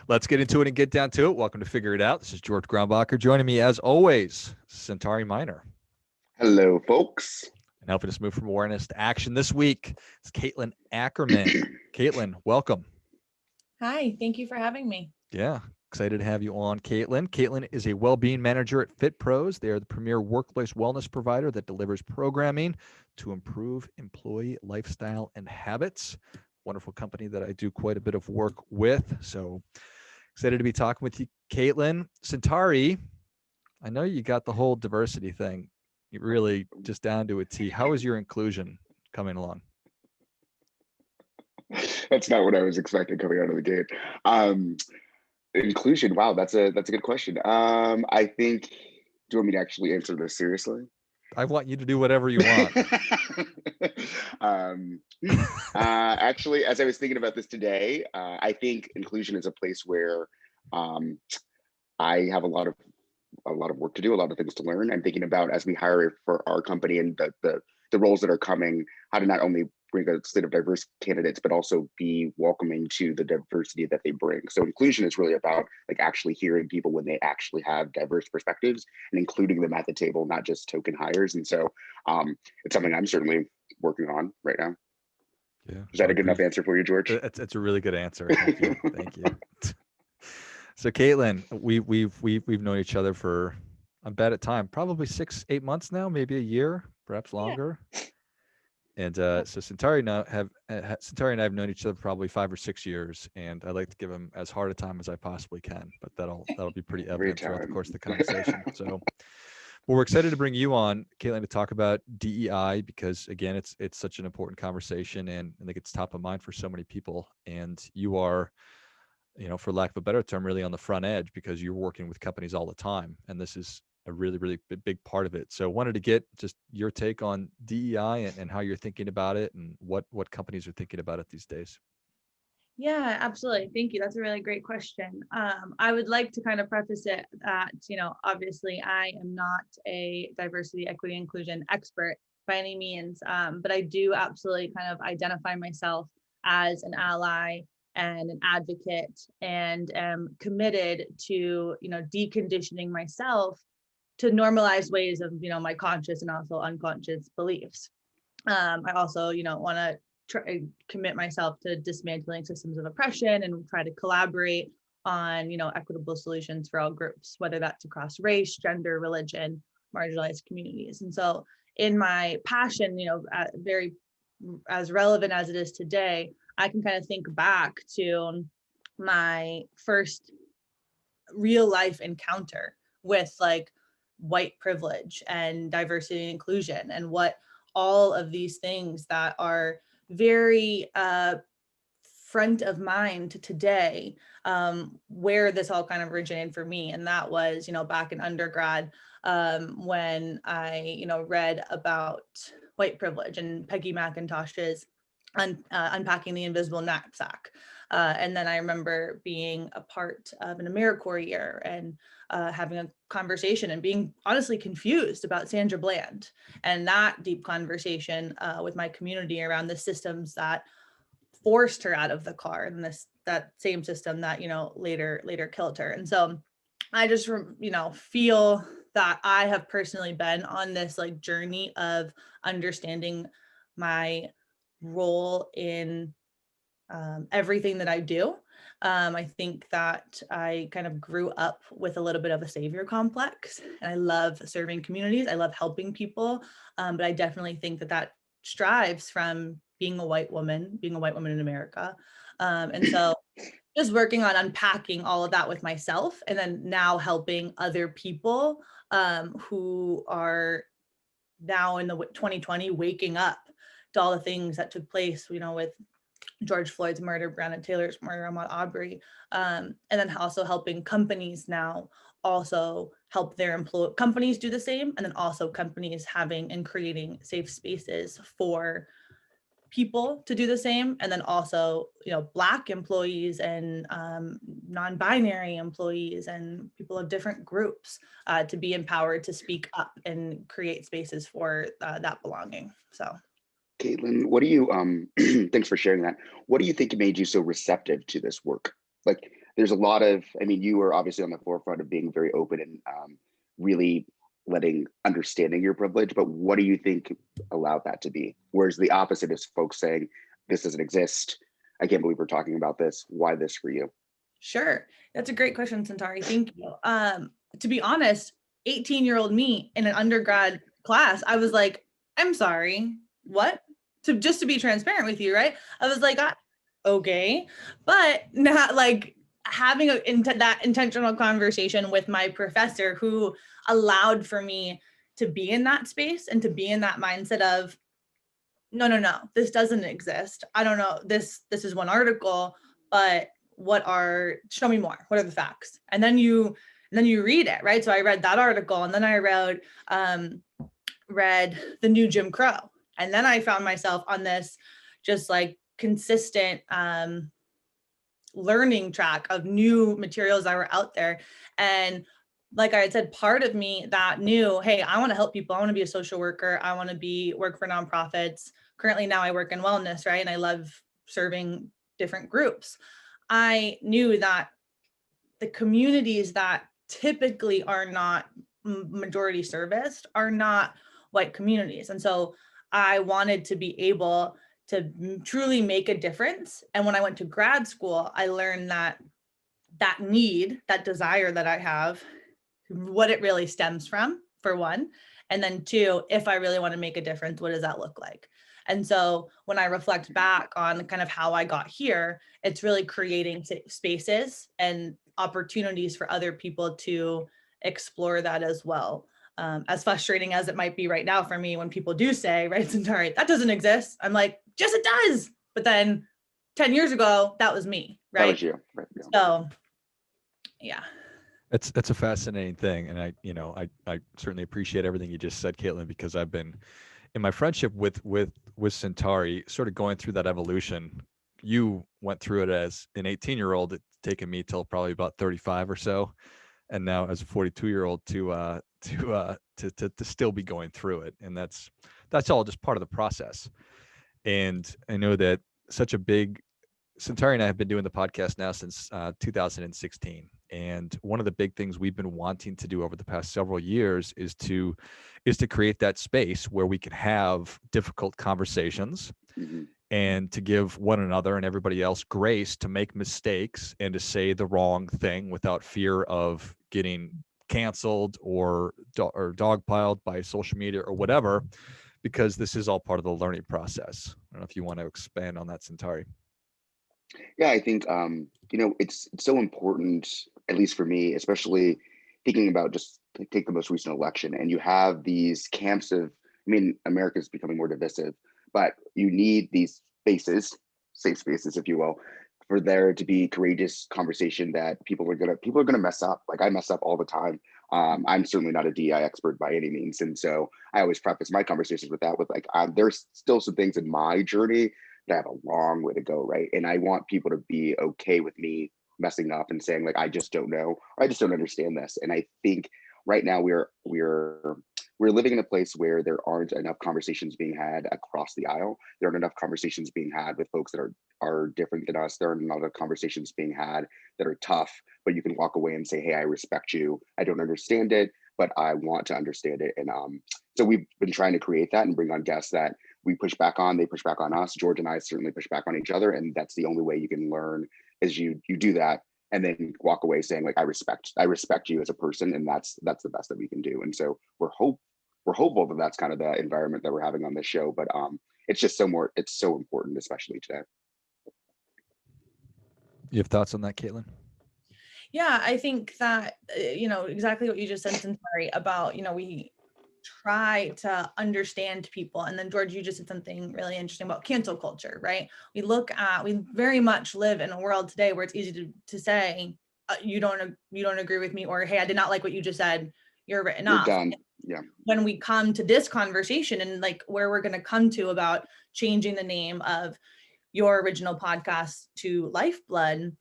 Let's get into it and get down to it. Welcome to Figure It Out. This is George Grombacher. Joining me, as always, Centauri Minor. Hello, folks. And helping us move from awareness to action this week, it's Caitlin Ackerman. Caitlin, welcome. Hi, thank you for having me. Yeah, excited to have you on, Caitlin. Caitlin is a well-being manager at Fitpros. They are the premier workplace wellness provider that delivers programming to improve employee lifestyle and habits. Wonderful company that I do quite a bit of work with. So excited to be talking with you, Caitlin. Centauri, I know you got the whole diversity thing. You really just down to a T. How is your inclusion coming along? That's not what I was expecting coming out of the gate. Inclusion. Wow, that's a good question. I think. Do you want me to actually answer this seriously? I want you to do whatever you want. Actually, as I was thinking about this today, I think inclusion is a place where I have a lot of work to do, a lot of things to learn. I'm thinking about, as we hire for our company and the roles that are coming, how to not only bring a slate of diverse candidates, but also be welcoming to the diversity that they bring. So inclusion is really about like actually hearing people when they actually have diverse perspectives and including them at the table, not just token hires. And so it's something I'm certainly working on right now. Yeah. Is that a good enough answer for you, George? It's a really good answer. Thank you. Thank you. So Caitlin, we've known each other for, I'm bad at time, probably 6-8 months now, maybe a year, perhaps longer. Yeah. And so Centauri and I have known each other for probably 5 or 6 years, and I like to give him as hard a time as I possibly can, but that'll be pretty evident throughout the course of the conversation. So, well, we're excited to bring you on, Caitlin, to talk about DEI because again, it's such an important conversation, and I think it's top of mind for so many people. And you are, for lack of a better term, really on the front edge because you're working with companies all the time, and this is a really, really big part of it. So wanted to get just your take on DEI and how you're thinking about it and what companies are thinking about it these days. Yeah, absolutely. Thank you. That's a really great question. I would like to kind of preface it that, obviously I am not a diversity, equity, inclusion expert by any means, but I do absolutely kind of identify myself as an ally and an advocate and am committed to, deconditioning myself to normalize ways of, my conscious and also unconscious beliefs. I also, want to commit myself to dismantling systems of oppression and try to collaborate on, equitable solutions for all groups, whether that's across race, gender, religion, marginalized communities. And so in my passion, very as relevant as it is today, I can kind of think back to my first real life encounter with like white privilege and diversity and inclusion and what all of these things that are very front of mind today, where this all kind of originated for me. And that was, back in undergrad, when I, read about white privilege and Peggy McIntosh's Unpacking the Invisible Knapsack. And then I remember being a part of an AmeriCorps year and having a conversation and being honestly confused about Sandra Bland and that deep conversation with my community around the systems that forced her out of the car and that same system that, later killed her. And so I just, feel that I have personally been on this like journey of understanding my role in everything that I do. I think that I kind of grew up with a little bit of a savior complex, and I love serving communities. I love helping people, but I definitely think that strives from being a white woman in America. And so just working on unpacking all of that with myself, and then now helping other people who are now in the 2020 waking up to all the things that took place, with George Floyd's murder, Breonna Taylor's murder, Ahmaud Arbery, and then also helping companies now also help their companies do the same, and then also companies having and creating safe spaces for people to do the same, and then also Black employees and non-binary employees and people of different groups to be empowered to speak up and create spaces for that belonging. So Caitlin, what do you thanks for sharing that. What do you think made you so receptive to this work? Like there's a lot of, I mean, you are obviously on the forefront of being very open and really understanding your privilege, but what do you think allowed that to be? Whereas the opposite is folks saying, this doesn't exist. I can't believe we're talking about this. Why this for you? Sure. That's a great question, Centauri. Thank you. To be honest, 18-year-old me in an undergrad class, I was like, I'm sorry, what? Just to be transparent with you, right? I was like, okay, but not like having that intentional conversation with my professor who allowed for me to be in that space and to be in that mindset of, no, this doesn't exist. I don't know, this is one article, but show me more, what are the facts? And then you read it, right? So I read that article, and then I read The New Jim Crow. And then I found myself on this just like consistent learning track of new materials that were out there. And like I had said, part of me that knew, hey, I want to help people. I want to be a social worker. I want to work for nonprofits. Currently now I work in wellness, right? And I love serving different groups. I knew that the communities that typically are not majority serviced are not white communities. And so I wanted to be able to truly make a difference. And when I went to grad school, I learned that need, that desire that I have, what it really stems from, for one. And then two, if I really want to make a difference, what does that look like? And so when I reflect back on kind of how I got here, it's really creating spaces and opportunities for other people to explore that as well. As frustrating as it might be right now for me when people do say, right, Centauri, that doesn't exist. I'm like, yes, it does. But then 10 years ago, that was me, right? That was you. Right. Yeah. So, yeah. It's a fascinating thing. And I certainly appreciate everything you just said, Caitlin, because I've been in my friendship with Centauri, sort of going through that evolution. You went through it as an 18-year-old. It's taken me till probably about 35 or so. And now as a 42-year-old to still be going through it. And that's all just part of the process. And I know that Centauri and I have been doing the podcast now since 2016. And one of the big things we've been wanting to do over the past several years is to create that space where we can have difficult conversations, Mm-hmm. and to give one another and everybody else grace to make mistakes and to say the wrong thing without fear of getting canceled or dogpiled by social media or whatever, because this is all part of the learning process. I don't know if you want to expand on that, Centauri. Yeah, I think it's so important, at least for me, especially thinking about just take the most recent election, and you have these camps of, I mean, America is becoming more divisive, but you need these spaces, safe spaces, if you will, for there to be courageous conversation that people are gonna mess up. Like I mess up all the time. I'm certainly not a DEI expert by any means, and so I always preface my conversations with that with like, there's still some things in my journey that have a long way to go, right? And I want people to be okay with me messing up and saying like, I just don't know, or I just don't understand this. And I think right now we're living in a place where there aren't enough conversations being had across the aisle. There aren't enough conversations being had with folks that are different than us. There aren't enough conversations being had that are tough, but you can walk away and say, hey, I respect you. I don't understand it, but I want to understand it. And so we've been trying to create that and bring on guests that we push back on, they push back on us. George and I certainly push back on each other. And that's the only way you can learn, is you do that and then walk away saying like, I respect you as a person. And that's the best that we can do. And so we're hopeful that that's kind of the environment that we're having on this show, but it's just it's so important, especially today. You have thoughts on that, Caitlin? Yeah, I think that, exactly what you just said, Centauri, about, we try to understand people. And then George, you just said something really interesting about cancel culture, right? We very much live in a world today where it's easy to say, you don't agree with me, or, hey, I did not like what you just said, you're written off. You're done. Yeah. When we come to this conversation and like where we're going to come to about changing the name of your original podcast to Lifeblood,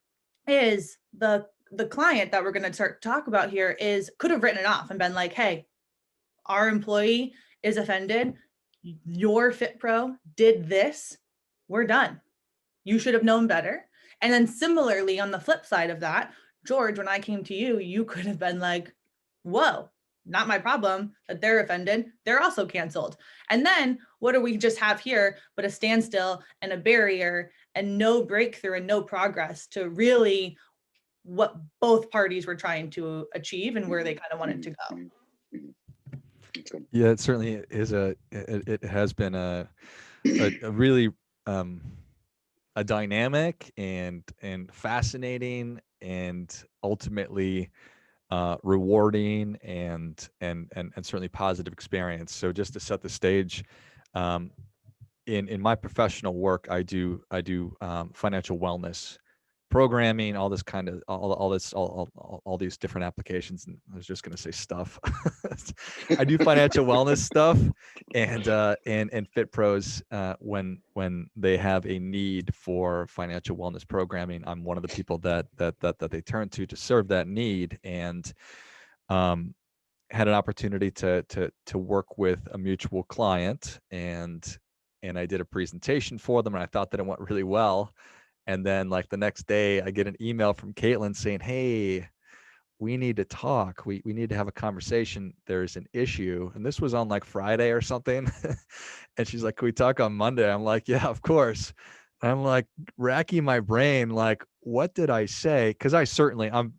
is the client that we're going to start to talk about here could have written it off and been like, hey, our employee is offended. Your Fitpro did this. We're done. You should have known better. And then similarly, on the flip side of that, George, when I came to you, you could have been like, whoa, not my problem that they're offended. They're also canceled. And then what do we just have here but a standstill and a barrier and no breakthrough and no progress to really what both parties were trying to achieve and where they kind of wanted to go. Yeah, it certainly is it has been a really a dynamic and fascinating and ultimately rewarding and certainly positive experience. So just to set the stage, in my professional work, I do financial wellness programming, all this kind of all these different applications. And I was just going to say stuff. I do financial wellness stuff, and Fitpros, when they have a need for financial wellness programming, I'm one of the people that they turn to serve that need. And had an opportunity to work with a mutual client, and I did a presentation for them, and I thought that it went really well. And then like the next day I get an email from Caitlin saying, hey, we need to talk. We need to have a conversation. There's an issue. And this was on like Friday or something. And she's like, can we talk on Monday? I'm like, yeah, of course. I'm like racking my brain, like, what did I say? Cause I certainly, I'm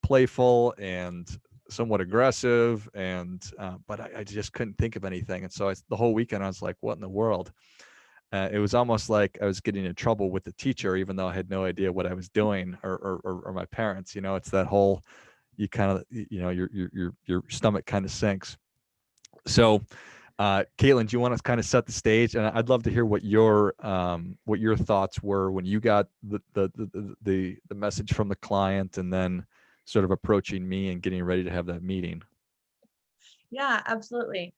playful and somewhat aggressive, and but I just couldn't think of anything. And so the whole weekend I was like, what in the world? It was almost like I was getting in trouble with the teacher, even though I had no idea what I was doing, or my parents. You know, it's that whole, you kind of, you know, your stomach kind of sinks. So, Caitlin, do you want to kind of set the stage? And I'd love to hear what your thoughts were when you got the message from the client, and then sort of approaching me and getting ready to have that meeting. Yeah, absolutely.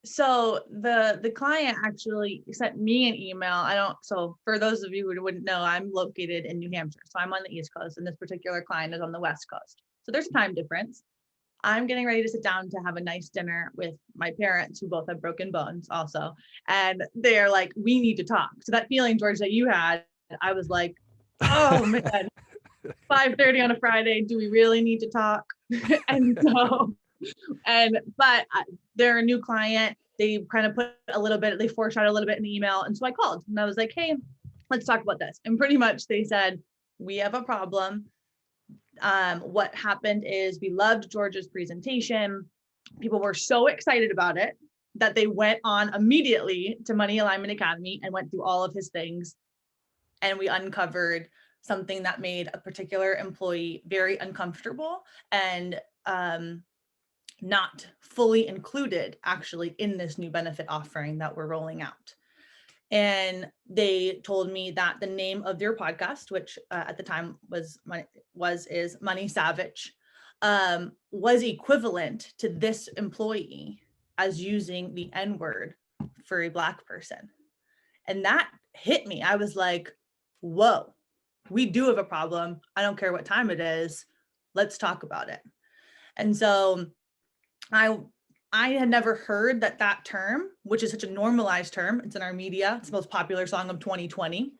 So the client actually sent me an email. So for those of you who wouldn't know, I'm located in New Hampshire. So I'm on the East Coast, and this particular client is on the West Coast. So there's a time difference. I'm getting ready to sit down to have a nice dinner with my parents, who both have broken bones also. And they're like, we need to talk. So that feeling, George, that you had, I was like, oh man, 5:30 on a Friday. Do we really need to talk? And so, but they're a new client. They kind of put a little bit, they foreshadowed a little bit in the email. And so I called and I was like, hey, let's talk about this. And pretty much they said, we have a problem. What happened is we loved George's presentation. People were so excited about it that they went on immediately to Money Alignment Academy and went through all of his things. And we uncovered something that made a particular employee very uncomfortable and not fully included actually in this new benefit offering that we're rolling out. And they told me that the name of their podcast, which at the time is Money Savage, was equivalent to this employee as using the N-word for a Black person. And that hit me. I was like, whoa, we do have a problem. I don't care what time it is. Let's talk about it. And so I had never heard that term, which is such a normalized term. It's in our media. It's the most popular song of 2020.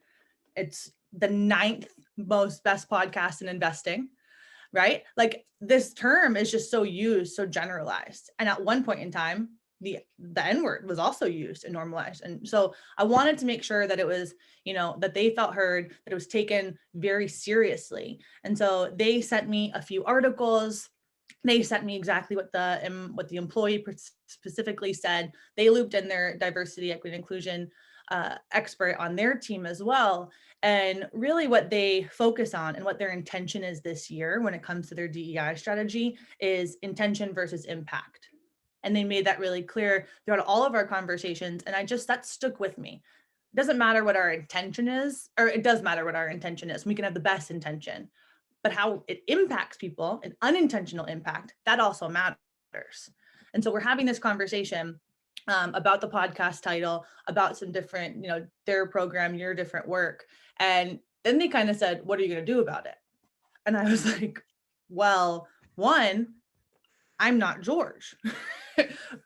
It's the 9th most best podcast in investing, right? Like this term is just so used, so generalized. And at one point in time, the N-word was also used and normalized. And so I wanted to make sure that it was, that they felt heard, that it was taken very seriously. And so they sent me a few articles. They sent me exactly what the employee specifically said. They looped in their diversity, equity, and inclusion expert on their team as well. And really what they focus on and what their intention is this year when it comes to their DEI strategy is intention versus impact. And they made that really clear throughout all of our conversations. And that stuck with me. It doesn't matter what our intention is, or it does matter what our intention is. We can have the best intention, but how it impacts people, an unintentional impact, that also matters. And so we're having this conversation about the podcast title, about some different, their program, your different work. And then they kind of said, what are you going to do about it? And I was like, well, one, I'm not George.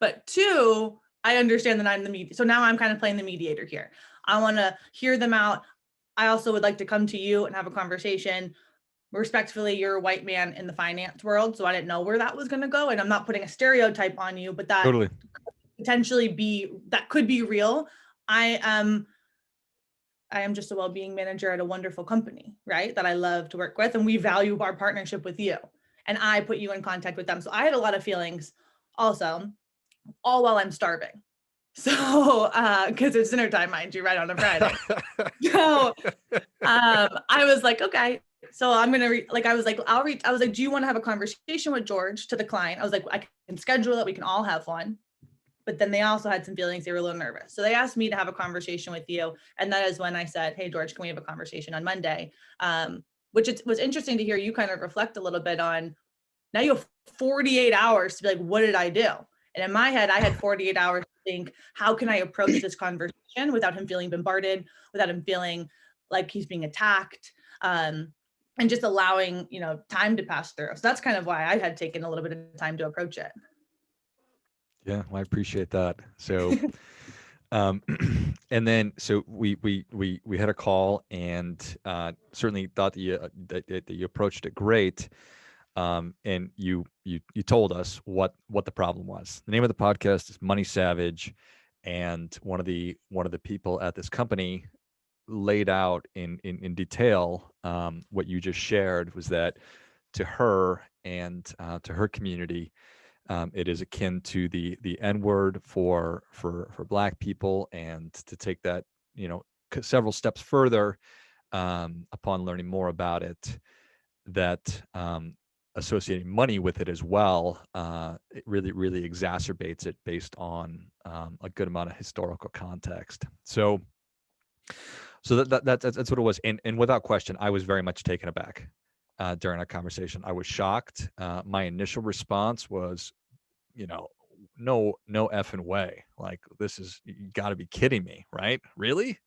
But two, I understand that I'm the mediator. So now I'm kind of playing the mediator here. I want to hear them out. I also would like to come to you and have a conversation. Respectfully, you're a white man in the finance world, so I didn't know where that was going to go. And I'm not putting a stereotype on you, but that Totally. that could be real. I am just a well-being manager at a wonderful company, right? That I love to work with, and we value our partnership with you. And I put you in contact with them. So I had a lot of feelings also, all while I'm starving. So, because it's dinner time, mind you, right on a Friday. So I was like, okay. So I'm gonna I was like, I was like, do you want to have a conversation with George, to the client? I was like, I can schedule it. We can all have fun. But then they also had some feelings. They were a little nervous. So they asked me to have a conversation with you. And that is when I said, hey, George, can we have a conversation on Monday? Which it was interesting to hear you kind of reflect a little bit on. Now you have 48 hours to be like, what did I do? And in my head, I had 48 hours to think, how can I approach this conversation without him feeling bombarded, without him feeling like he's being attacked, and just allowing, time to pass through. So that's kind of why I had taken a little bit of time to approach it. Yeah, well, I appreciate that. So, and then so we had a call, and certainly thought that you approached it great. And you told us what the problem was. The name of the podcast is Money Savage, and one of the people at this company laid out in detail what you just shared, was that to her and to her community, it is akin to the N word for Black people, and to take that several steps further, upon learning more about it, that associating money with it as well, it really exacerbates it based on a good amount of historical context. So that's what it was, and without question, I was very much taken aback during our conversation. I was shocked. My initial response was, no effing way. Like, this is, you got to be kidding me, right? Really?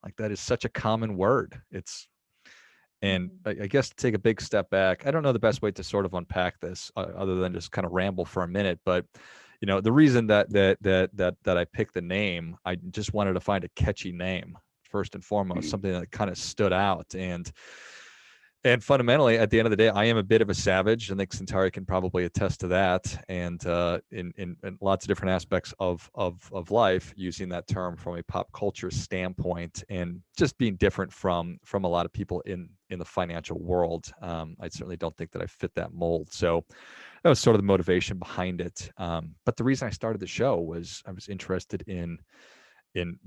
Like, that is such a common word. And I guess to take a big step back, I don't know the best way to sort of unpack this other than just kind of ramble for a minute. But, the reason that I picked the name, I just wanted to find a catchy name first and foremost, something that kind of stood out. And fundamentally, at the end of the day, I am a bit of a savage. I think Centauri can probably attest to that. And in lots of different aspects of life, using that term from a pop culture standpoint, and just being different from a lot of people in the financial world. I certainly don't think that I fit that mold. So that was sort of the motivation behind it. But the reason I started the show was I was interested in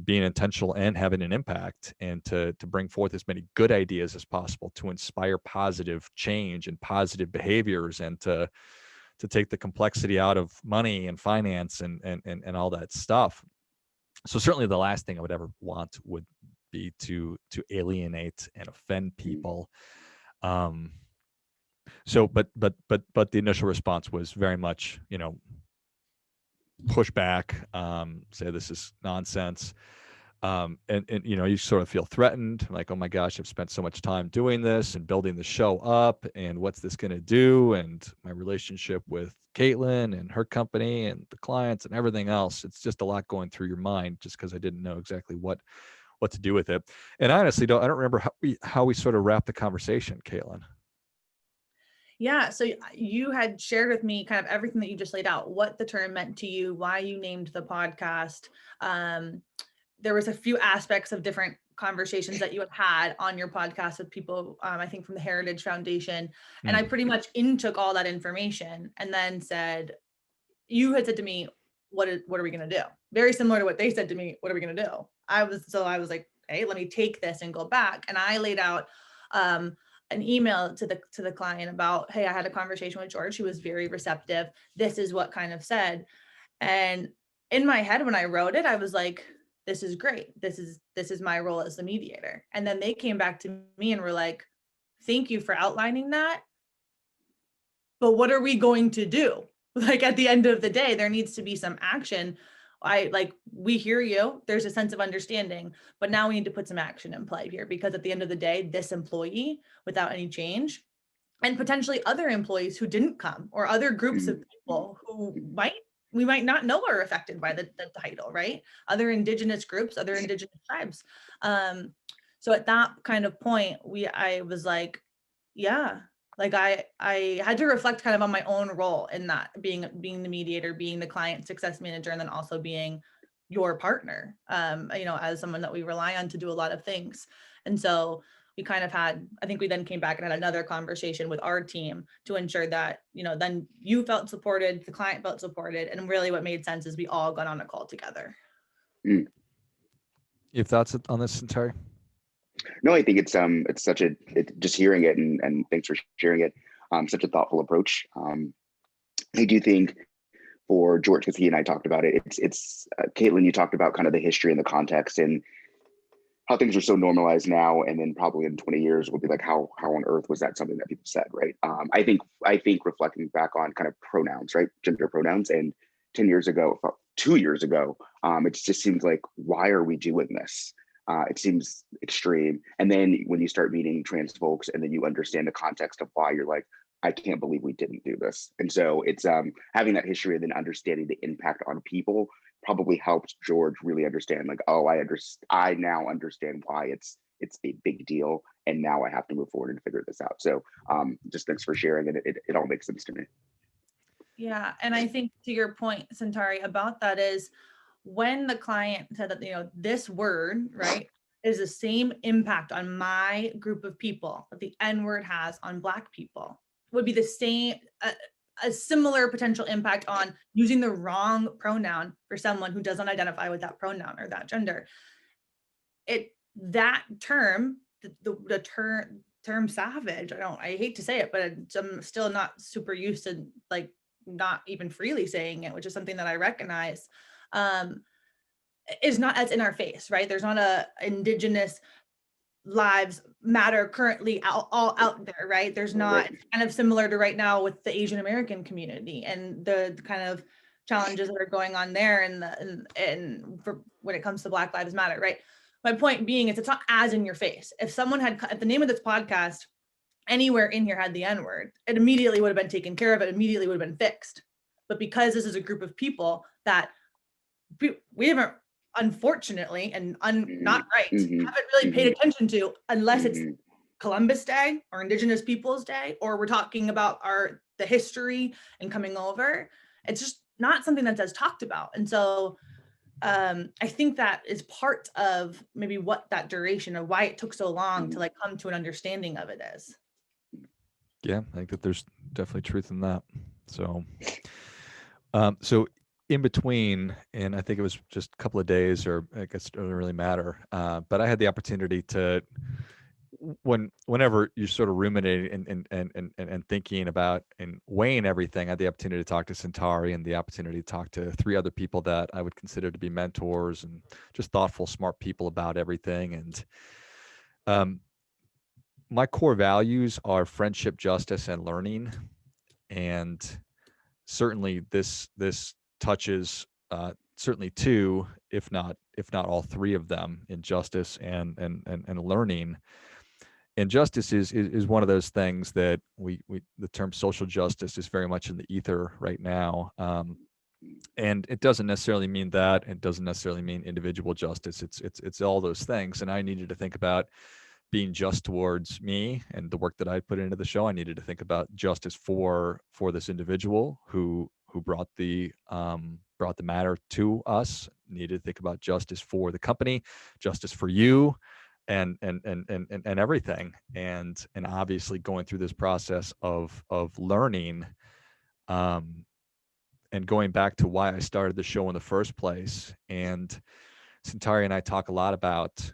being intentional and having an impact, and to bring forth as many good ideas as possible to inspire positive change and positive behaviors, and to take the complexity out of money and finance and all that stuff. So certainly the last thing I would ever want would be to alienate and offend people. So but the initial response was very much, push back, say this is nonsense. And you sort of feel threatened, like, oh my gosh, I've spent so much time doing this and building the show up, and what's this going to do? And my relationship with Caitlin and her company and the clients and everything else. It's just a lot going through your mind, just because I didn't know exactly what to do with it. And I honestly I don't remember how we sort of wrapped the conversation, Caitlin. Yeah. So you had shared with me kind of everything that you just laid out, what the term meant to you, why you named the podcast. There was a few aspects of different conversations that you had on your podcast with people, I think from the Heritage Foundation. And I pretty much intook all that information, and then you had said to me, what are we going to do? Very similar to what they said to me, what are we going to do? I was like, hey, let me take this and go back. And I laid out, an email to the client about, hey, I had a conversation with George. He was very receptive. This is what kind of said. And in my head, when I wrote it, I was like, this is great. This is my role as the mediator. And then they came back to me and were like, thank you for outlining that. But what are we going to do? Like, at the end of the day, there needs to be some action. We hear you. There's a sense of understanding, but now we need to put some action in play here, because at the end of the day, this employee, without any change, and potentially other employees who didn't come, or other groups of people who we might not know are affected by the title, right? Other indigenous groups, other indigenous tribes. So at that kind of point, I was like, yeah, like I had to reflect kind of on my own role in that, being the mediator, being the client success manager, and then also being your partner, as someone that we rely on to do a lot of things. And so we kind of had, I think we then came back and had another conversation with our team to ensure that, then you felt supported, the client felt supported. And really what made sense is we all got on a call together. Mm. Your thoughts on this, Centauri? No, I think it's just hearing it, and thanks for sharing it. Such a thoughtful approach. I do think for George, because he and I talked about it, it's Caitlin, you talked about kind of the history and the context and how things are so normalized now, and then probably in 20 years we'll be like, how on earth was that something that people said, right? I think reflecting back on kind of pronouns, right, gender pronouns, and 10 years ago, 2 years ago, it just seems like, why are we doing this? It seems extreme. And then when you start meeting trans folks and then you understand the context of why, you're like, I can't believe we didn't do this. And so it's having that history and then understanding the impact on people probably helped George really understand, like, oh, I now understand why it's a big deal, and now I have to move forward and figure this out. So just thanks for sharing, and it all makes sense to me. Yeah, and I think to your point, Centauri, about that is when the client said that, this word, right, is the same impact on my group of people that the N word has on Black people, would be the same, a similar potential impact on using the wrong pronoun for someone who doesn't identify with that pronoun or that gender. That term, the term savage, I hate to say it, but I'm still not super used to, like, not even freely saying it, which is something that I recognize, is not as in our face, right? There's not a Indigenous lives matter currently all out there, right? There's not, Right. It's kind of similar to right now with the Asian American community and the kind of challenges that are going on there, and for when it comes to Black Lives Matter, right? My point being is, it's not as in your face. If the name of this podcast anywhere in here had the N word, it immediately would have been taken care of. It immediately would have been fixed. But because this is a group of people that we haven't, unfortunately, and not right, haven't really paid attention to, unless it's Columbus Day or Indigenous Peoples Day, or we're talking about the history and coming over. It's just not something that's as talked about. And so I think that is part of maybe what that duration of why it took so long to, like, come to an understanding of it is. Yeah, I think that there's definitely truth in that. So, so in between, and I think it was just a couple of days, or I guess it doesn't really matter, but I had the opportunity to, whenever you're sort of ruminating and thinking about and weighing everything, I had the opportunity to talk to Centauri and the opportunity to talk to 3 other people that I would consider to be mentors and just thoughtful, smart people about everything. And my core values are friendship, justice, and learning. And certainly this touches certainly 2, if not all 3 of them, in justice and learning. And justice is one of those things that we the term social justice is very much in the ether right now. And it doesn't necessarily mean that. It doesn't necessarily mean individual justice. It's all those things. And I needed to think about being just towards me and the work that I put into the show. I needed to think about justice for this individual who brought the matter to us. Needed to think about justice for the company, justice for you, and everything. And obviously going through this process of learning, and going back to why I started the show in the first place. And Centauri and I talk a lot about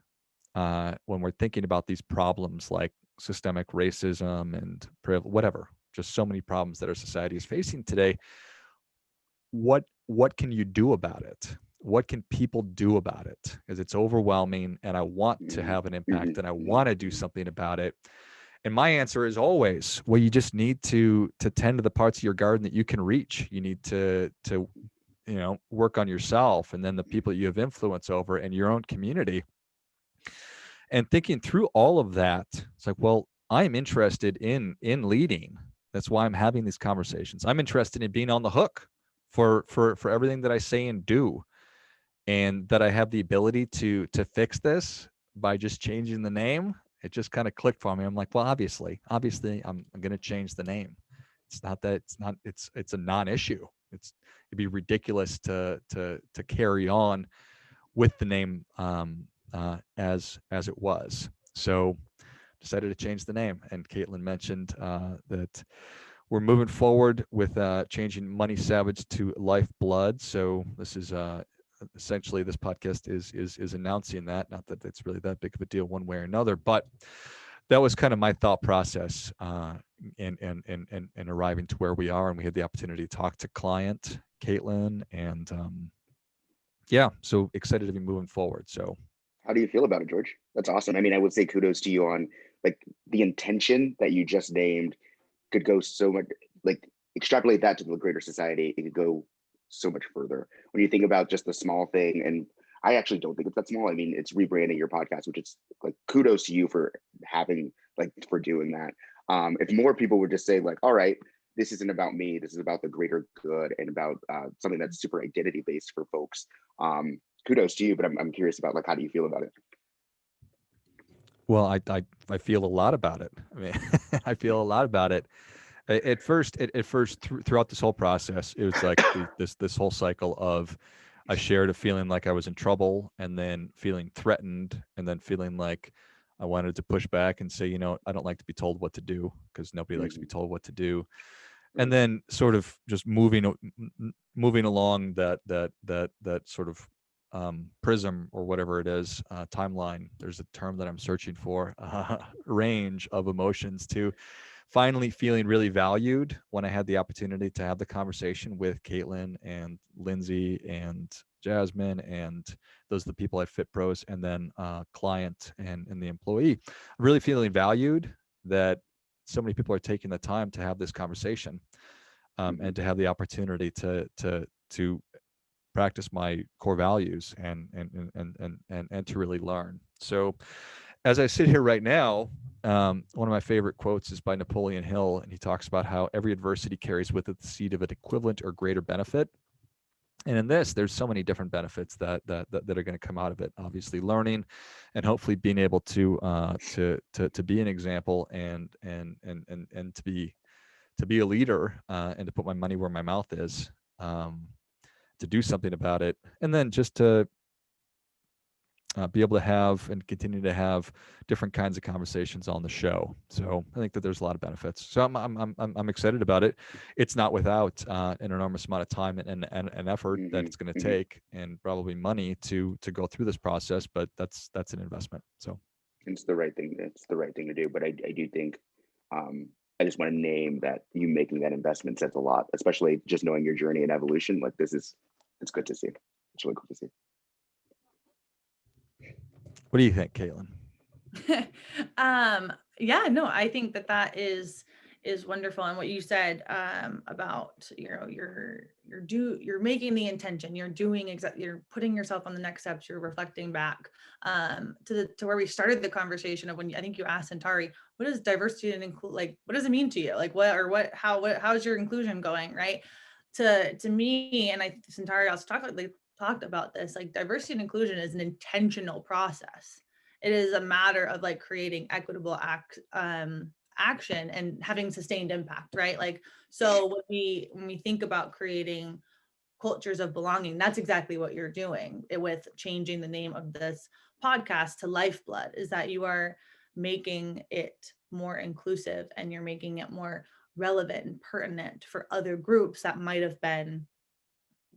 when we're thinking about these problems like systemic racism and whatever, just so many problems that our society is facing today. What can you do about it? What can people do about it? Because it's overwhelming, and I want to have an impact, and I want to do something about it. And my answer is always, well, you just need to tend to the parts of your garden that you can reach. You need to work on yourself, and then the people that you have influence over, and your own community. And thinking through all of that, it's like, well, I'm interested in leading. That's why I'm having these conversations. I'm interested in being on the hook for everything that I say and do, and that I have the ability to fix this. by just changing the name, it just kind of clicked for me. I'm like, well, obviously I'm going to change the name. It's not that it's a non-issue. It'd be ridiculous to carry on with the name as it was. So decided to change the name. And Caitlin mentioned that we're moving forward with changing Money Savage to Lifeblood. So this is essentially, this podcast is announcing that. Not that it's really that big of a deal one way or another, but that was kind of my thought process in arriving to where we are. And we had the opportunity to talk to client Caitlin, and yeah, so excited to be moving forward. So how do you feel about it, George? That's awesome. I mean, I would say kudos to you on like the intention that you just named could go so much, like extrapolate that to the greater society. It could go so much further. When you think about just the small thing, and I actually don't think it's that small. I mean, it's rebranding your podcast, which is like kudos to you for for doing that. If more people would just say like, all right, this isn't about me, this is about the greater good and about something that's super identity based for folks. Kudos to you, but I'm curious about like, how do you feel about it? Well, I feel a lot about it. I mean, I feel a lot about it. At first, throughout this whole process, it was like this whole cycle of, I shared a feeling like I was in trouble, and then feeling threatened, and then feeling like I wanted to push back and say, I don't like to be told what to do, because nobody likes to be told what to do. And then sort of just moving along that sort of prism, or whatever it is, timeline. There's a term that I'm searching for, range of emotions, to finally feeling really valued when I had the opportunity to have the conversation with Caitlin and Lindsay and Jasmine, and those are the people at Fitpros, and then client and the employee. I'm really feeling valued that so many people are taking the time to have this conversation, and to have the opportunity to practice my core values and to really learn. So as I sit here right now, one of my favorite quotes is by Napoleon Hill, and he talks about how every adversity carries with it the seed of an equivalent or greater benefit. And in this, there's so many different benefits that are going to come out of it. Obviously, learning, and hopefully being able to be an example, and to be a leader, and to put my money where my mouth is, to do something about it, and then just to be able to have and continue to have different kinds of conversations on the show. So I think that there's a lot of benefits. So I'm excited about it. It's not without an enormous amount of time and effort that it's going to take, and probably money to go through this process, but that's an investment. So it's the right thing. It's the right thing to do. But I do think I just want to name that you making that investment says a lot, especially just knowing your journey and evolution. Like it's good to see. It's really cool to see. What do you think, Caitlin? Yeah, no, I think that is wonderful. And what you said about, you're making the intention, you're putting yourself on the next steps, you're reflecting back to where we started the conversation of when I think you asked Centauri, what does diversity and include, like, what does it mean to you? Like how's your inclusion going? Right. To me, and Centauri also talked about this, like diversity and inclusion is an intentional process. It is a matter of like creating equitable action and having sustained impact, right? Like, so when we think about creating cultures of belonging, that's exactly what you're doing with changing the name of this podcast to Lifeblood, is that you are making it more inclusive, and you're making it more relevant and pertinent for other groups that might have been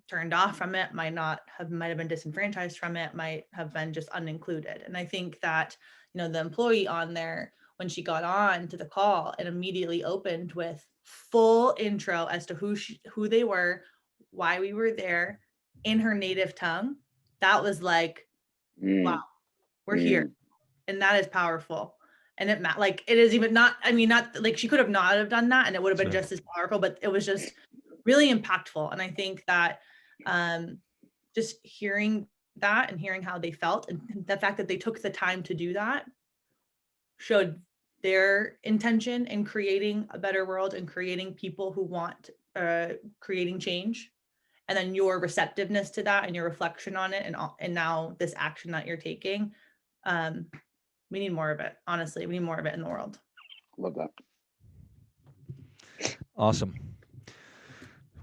turned off from it, might have been disenfranchised from it, might have been just unincluded. And I think that, the employee on there, when she got on to the call, and immediately opened with full intro as to who they were, why we were there, in her native tongue, that was like, wow, we're here. And that is powerful. And it is even not like she could have not have done that, and it would have been just as powerful, but it was just really impactful. And I think that just hearing that and hearing how they felt, and the fact that they took the time to do that, showed their intention in creating a better world and creating people who want creating change. And then your receptiveness to that and your reflection on it, and now this action that you're taking, We need more of it. Honestly, we need more of it in the world. Love that. Awesome.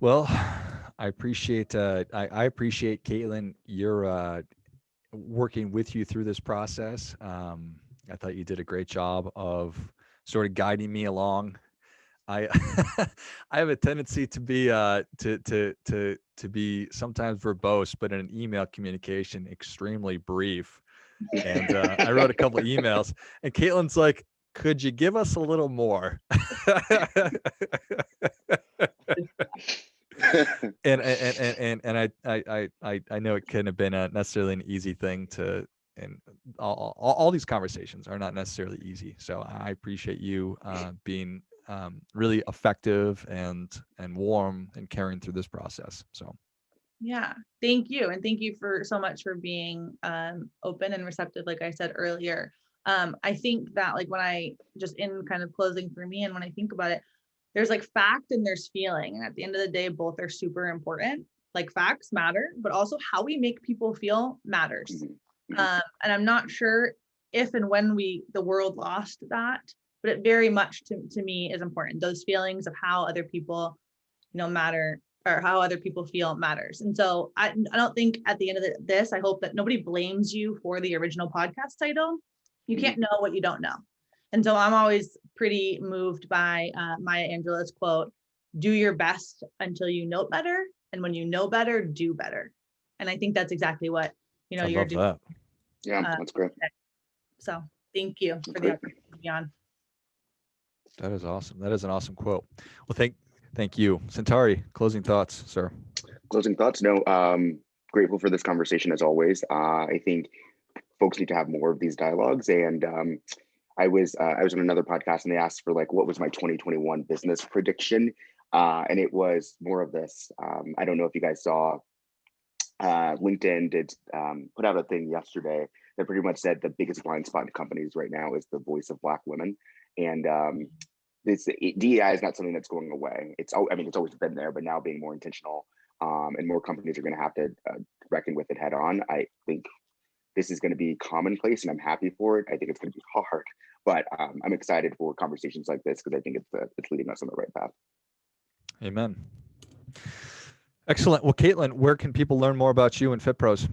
Well, I appreciate I appreciate, Caitlin, your working with you through this process. I thought you did a great job of sort of guiding me along. I I have a tendency to be to be sometimes verbose, but in an email communication, extremely brief. And I wrote a couple of emails, and Caitlin's like, "Could you give us a little more?" And I know it couldn't have been necessarily an easy thing to, and all these conversations are not necessarily easy. So I appreciate you being really effective and warm and carrying through this process. So Yeah, thank you. And thank you for so much for being open and receptive, like I said earlier. I think that like when I just in kind of closing for me, and when I think about it, there's like fact and there's feeling. And at the end of the day, both are super important. Like facts matter, but also how we make people feel matters. And I'm not sure if and when the world lost that, but it very much to me is important. Those feelings of how other people, matter, or how other people feel matters. And so I don't think at the end of this, I hope that nobody blames you for the original podcast title. You can't know what you don't know. And so I'm always pretty moved by Maya Angelou's quote, "Do your best until you know better. And when you know better, do better." And I think that's exactly what, I you're love doing. that. Yeah, that's great. So thank you for the opportunity to be on. That is awesome. That is an awesome quote. Well, thank you. Centauri, closing thoughts, sir. Closing thoughts. No, grateful for this conversation as always. I think folks need to have more of these dialogues. And I was on another podcast, and they asked for like, what was my 2021 business prediction? And it was more of this. I don't know if you guys saw, LinkedIn did put out a thing yesterday that pretty much said the biggest blind spot in companies right now is the voice of Black women. And DEI is not something that's going away. It's always been there, but now being more intentional, and more companies are going to have to reckon with it head on. I think this is going to be commonplace, and I'm happy for it. I think it's going to be hard, but I'm excited for conversations like this because I think it's leading us on the right path. Amen. Excellent. Well, Caitlin, where can people learn more about you and Fitpros?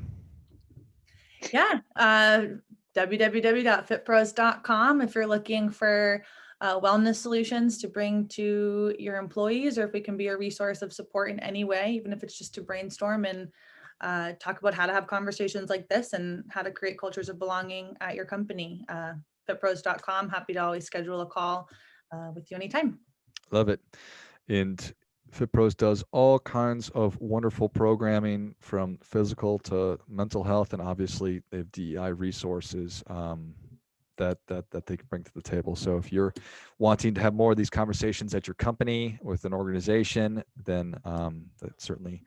Yeah, www.fitpros.com if you're looking for wellness solutions to bring to your employees, or if we can be a resource of support in any way, even if it's just to brainstorm and talk about how to have conversations like this and how to create cultures of belonging at your company. Fitpros.com. Happy to always schedule a call with you anytime. Love it. And Fitpros does all kinds of wonderful programming from physical to mental health, and obviously they have DEI resources that they can bring to the table. So if you're wanting to have more of these conversations at your company with an organization, then that certainly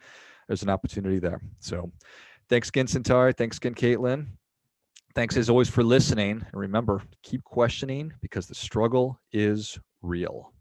there's an opportunity there. So thanks again, Centauri. Thanks again, Caitlin. Thanks as always for listening. And remember, keep questioning because the struggle is real.